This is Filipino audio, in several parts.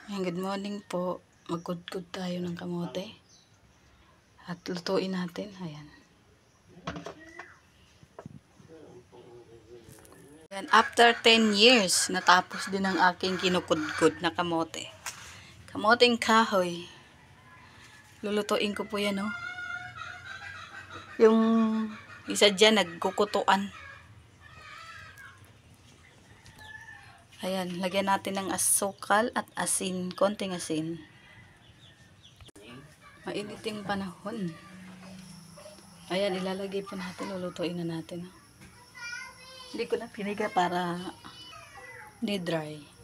Ayan, good morning po. Magkudkod tayo ng kamote. At lutuin natin. Ayan. Ayan, after 10 years, natapos din ang aking kinukudkod na kamote. Kamoteng kahoy. Lulutuin ko po yan, oh. Yung isa dyan, nagkukutuan. Ayan, lagyan natin ng asukal at asin. Konting asin. Mainit yung panahon. Ayan, ilalagay po natin. Lulutuin na natin. Hindi ko na piniga para hindi dry.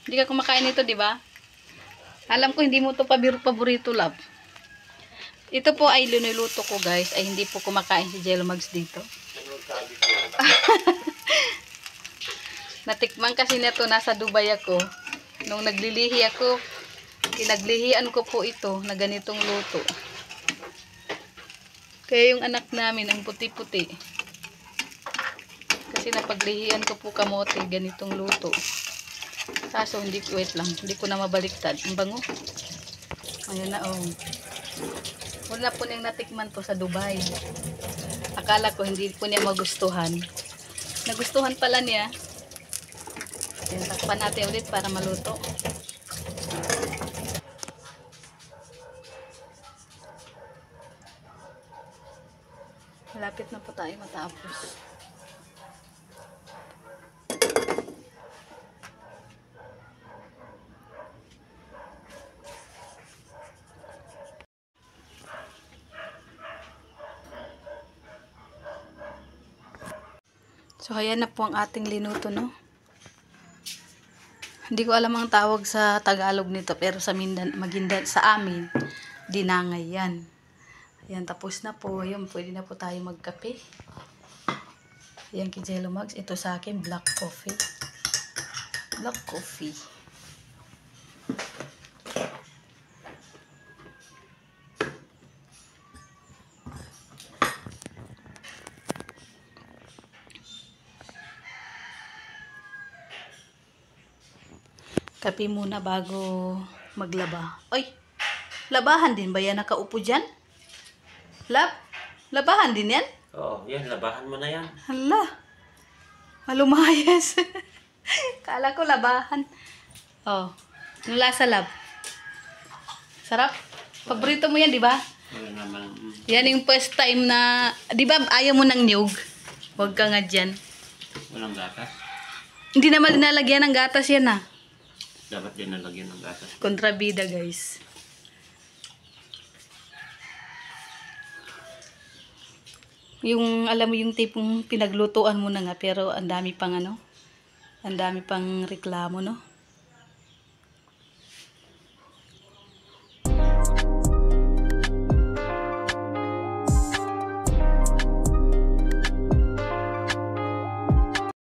Hindi ka kumakain nito, di ba? Alam ko hindi mo to paborito, love. Ito po ay linuluto ko, guys. Ay hindi po kumakain si Jello Mags dito. Natikman kasi na to, nasa Dubai ako. Nung naglilihi ako, pinaglihian ko po ito na ganitong luto. Kaya yung anak namin ang puti-puti. Kasi napaglihian ko po kamote, ganitong luto. Kaso hindi, wait lang, hindi ko na mabaliktad. Ang bango. Ayan na, oh. Wala po niyang natikman to sa Dubai. Akala ko hindi po niya magustuhan. Nagustuhan pala niya. Ayan, takpan natin ulit para maluto. Malapit na po tayo matapos. So, ayan na po ang ating linuto, no? Hindi ko alam ang tawag sa Tagalog nito, pero sa Maguindan, sa amin, dinangay yan. Ayan, tapos na po. Ayan, pwede na po tayo magkape. Ayan, kay Jello Mags. Ito sa akin, black coffee. Black coffee. Kape muna bago maglaba. Oy, labahan din ba yan nakaupo dyan? Labahan din yan? Oo, yan, labahan mo na yan. Hala, malumayas. Kala ko labahan. Oh, yung lasa, lab. Sarap. Paborito mo yan, di ba? Wala naman. Yan yung first time na, di ba ayaw mo ng niyog? Huwag ka nga dyan. Walang gatas. Hindi naman linalagyan ng gatas yan, ah. Dapat din nalagyan ng gatas. Kontrabida, guys. Yung, alam mo yung tipong pinaglutuan mo na nga, pero ang dami pang ano, ang dami pang reklamo, no?